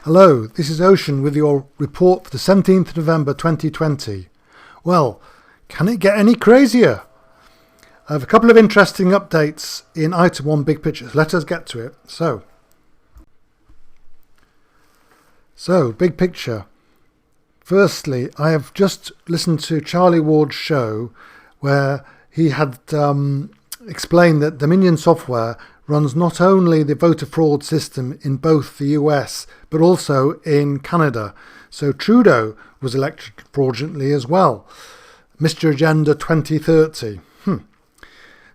Hello, this is Ocean with your report for the 17th of November 2020. Well, can it get any crazier? I have a couple of interesting updates in item 1 big pictures. Let us get to it. So big picture. Firstly, I have just listened to Charlie Ward's show where he had explained that Dominion Software runs not only the voter fraud system in both the US but also in Canada. So Trudeau was elected fraudulently as well. Mr. Agenda 2030.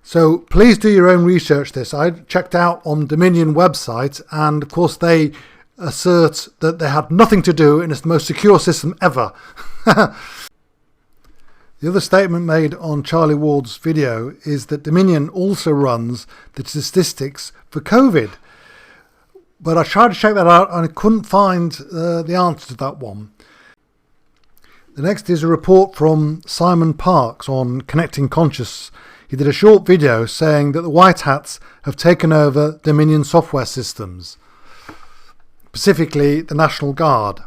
So please do your own research this. I checked out on Dominion website and of course they assert that they had nothing to do and it's the most secure system ever. The other statement made on Charlie Ward's video is that Dominion also runs the statistics for COVID. But I tried to check that out and I couldn't find the answer to that one. The next is a report from Simon Parks on Connecting Conscious. He did a short video saying that the White Hats have taken over Dominion software systems, specifically the National Guard.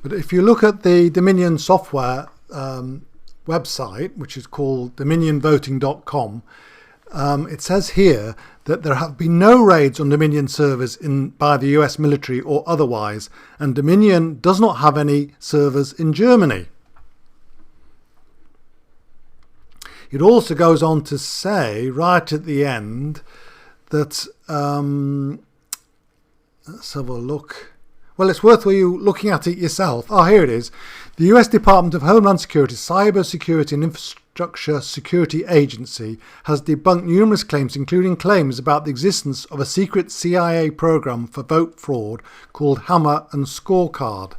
But if you look at the Dominion software website, which is called dominionvoting.com, it says here that there have been no raids on Dominion servers by the US military or otherwise, and Dominion does not have any servers in Germany. It also goes on to say right at the end that let's have a look. Well, it's worth you looking at it yourself. Oh, here it is. The US Department of Homeland Security, Cyber Security and Infrastructure Security Agency has debunked numerous claims, including claims about the existence of a secret CIA program for vote fraud called Hammer and Scorecard.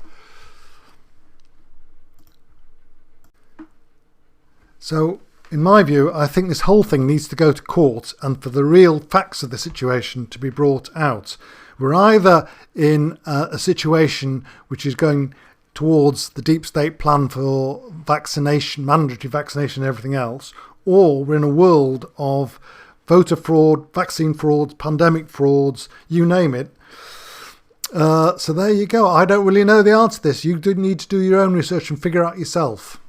So, in my view, I think this whole thing needs to go to court and for the real facts of the situation to be brought out. We're either in a situation which is going towards the deep state plan for vaccination, mandatory vaccination and everything else, or we're in a world of voter fraud, vaccine frauds, pandemic frauds, you name it. So there you go. I don't really know the answer to this. You do need to do your own research and figure out yourself.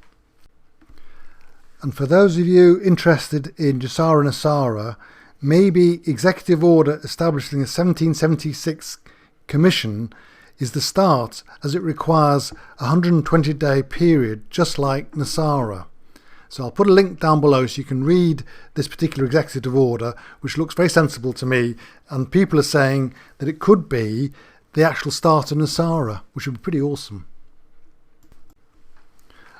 And for those of you interested in Nesara, maybe executive order establishing a 1776 commission is the start, as it requires a 120-day period, just like Nesara. So I'll put a link down below so you can read this particular executive order, which looks very sensible to me, and people are saying that it could be the actual start of Nesara, which would be pretty awesome.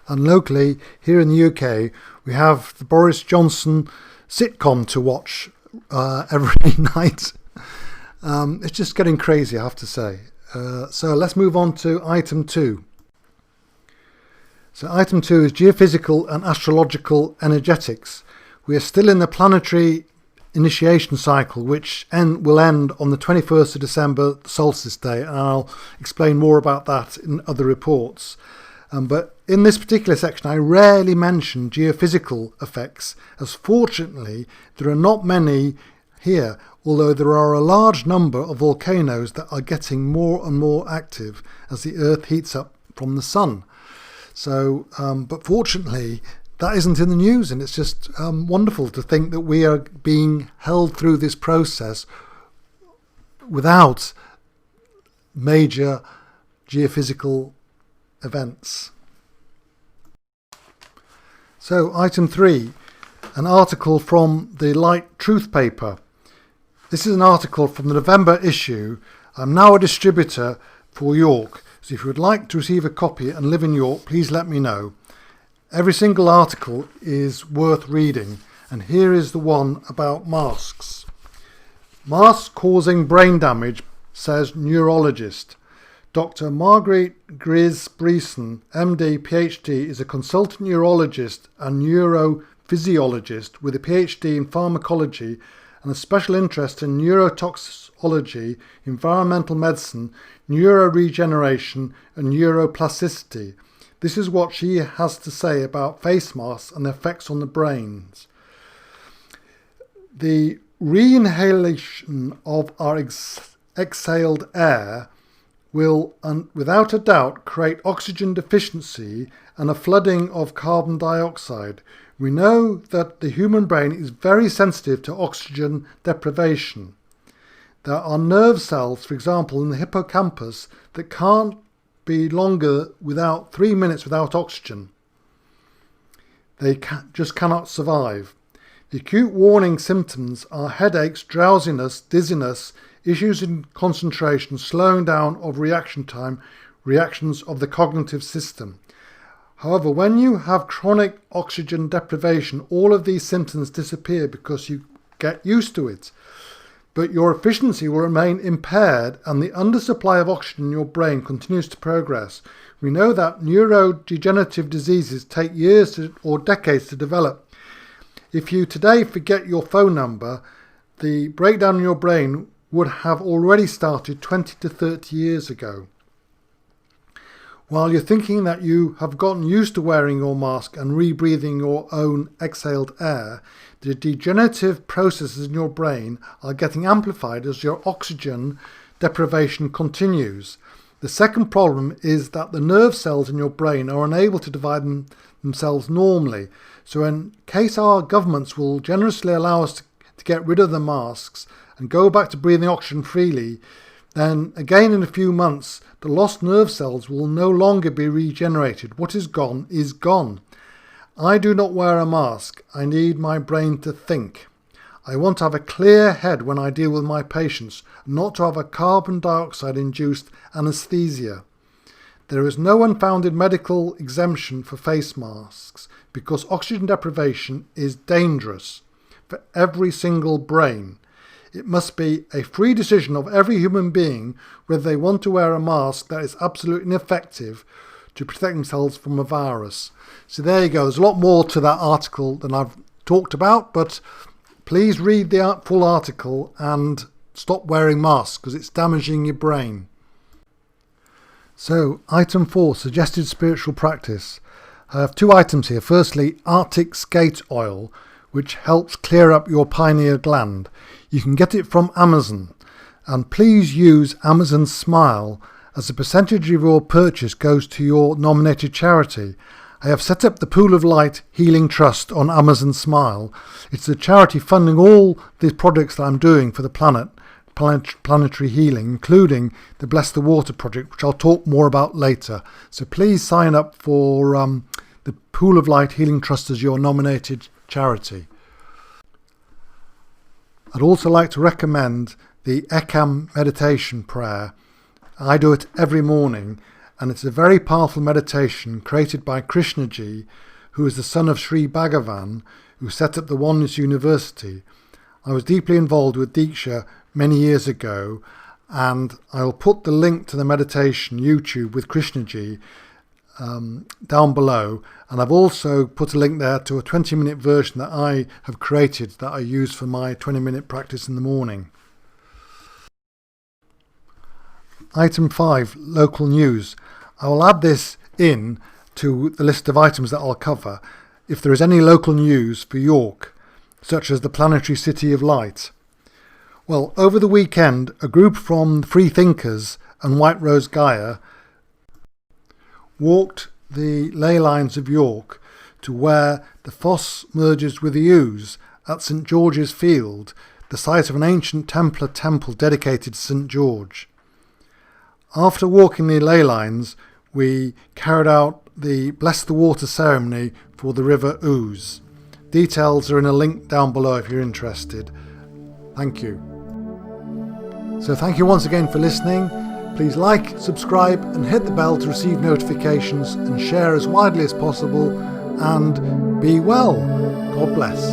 And locally, here in the UK, we have the Boris Johnson sitcom to watch every night. It's just getting crazy, I have to say. So let's move on to item 2. So item 2 is geophysical and astrological energetics. We are still in the planetary initiation cycle, which will end on the 21st of December, solstice day, and I'll explain more about that in other reports. But in this particular section, I rarely mention geophysical effects, as fortunately there are not many here, although there are a large number of volcanoes that are getting more and more active as the Earth heats up from the sun. So, but fortunately, that isn't in the news, and it's just wonderful to think that we are being held through this process without major geophysical events. So item 3, an article from the Light Truthpaper. This is an article from the November issue. I'm now a distributor for York, so if you would like to receive a copy and live in York, please let me know. Every single article is worth reading, and here is the one about masks. Masks causing brain damage, says neurologist. Dr. Margaret Gris-Breeson, MD, PhD, is a consultant neurologist and neurophysiologist with a PhD in pharmacology and a special interest in neurotoxicology, environmental medicine, neuroregeneration and neuroplasticity. This is what she has to say about face masks and their effects on the brains. The reinhalation of our exhaled air will, without a doubt, create oxygen deficiency and a flooding of carbon dioxide. We know that the human brain is very sensitive to oxygen deprivation. There are nerve cells, for example, in the hippocampus that can't be longer without 3 minutes without oxygen. They just cannot survive. The acute warning symptoms are headaches, drowsiness, dizziness, issues in concentration, slowing down of reaction time, reactions of the cognitive system. However, when you have chronic oxygen deprivation, all of these symptoms disappear because you get used to it. But your efficiency will remain impaired and the undersupply of oxygen in your brain continues to progress. We know that neurodegenerative diseases take years or decades to develop. If you today forget your phone number, the breakdown in your brain would have already started 20 to 30 years ago. While you're thinking that you have gotten used to wearing your mask and rebreathing your own exhaled air, the degenerative processes in your brain are getting amplified as your oxygen deprivation continues. The second problem is that the nerve cells in your brain are unable to divide themselves normally. So in case our governments will generously allow us to get rid of the masks and go back to breathing oxygen freely, then again in a few months the lost nerve cells will no longer be regenerated. What is gone is gone. I do not wear a mask. I need my brain to think. I want to have a clear head when I deal with my patients, not to have a carbon dioxide induced anaesthesia. There is no unfounded medical exemption for face masks because oxygen deprivation is dangerous for every single brain. It must be a free decision of every human being whether they want to wear a mask that is absolutely ineffective to protect themselves from a virus. So there you go. There's a lot more to that article than I've talked about, but please read the full article and stop wearing masks because it's damaging your brain. So, item 4, suggested spiritual practice. I have 2 items here. Firstly, Arctic skate oil, which helps clear up your pineal gland. You can get it from Amazon. And please use Amazon Smile as a percentage of your purchase goes to your nominated charity. I have set up the Pool of Light Healing Trust on Amazon Smile. It's a charity funding all the projects that I'm doing for the planetary healing, including the Bless the Water project, which I'll talk more about later. So please sign up for the Pool of Light Healing Trust as your nominated charity. I'd also like to recommend the Ekam meditation prayer. I do it every morning, and it's a very powerful meditation created by Krishnaji, who is the son of Sri Bhagavan, who set up the Oneness University. I was deeply involved with Diksha many years ago, and I'll put the link to the meditation YouTube with Krishnaji down below, and I've also put a link there to a 20-minute version that I have created that I use for my 20-minute practice in the morning. Item 5, local news. I will add this in to the list of items that I'll cover if there is any local news for York, such as the Planetary City of Light. Well, over the weekend, a group from Free Thinkers and White Rose Gaia walked the ley lines of York to where the Foss merges with the Ouse at St George's Field, the site of an ancient Templar temple dedicated to St George. After walking the ley lines, we carried out the Bless the Water ceremony for the River Ouse. Details are in a link down below if you're interested. Thank you. So thank you once again for listening. Please like, subscribe and hit the bell to receive notifications and share as widely as possible, and be well. God bless.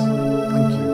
Thank you.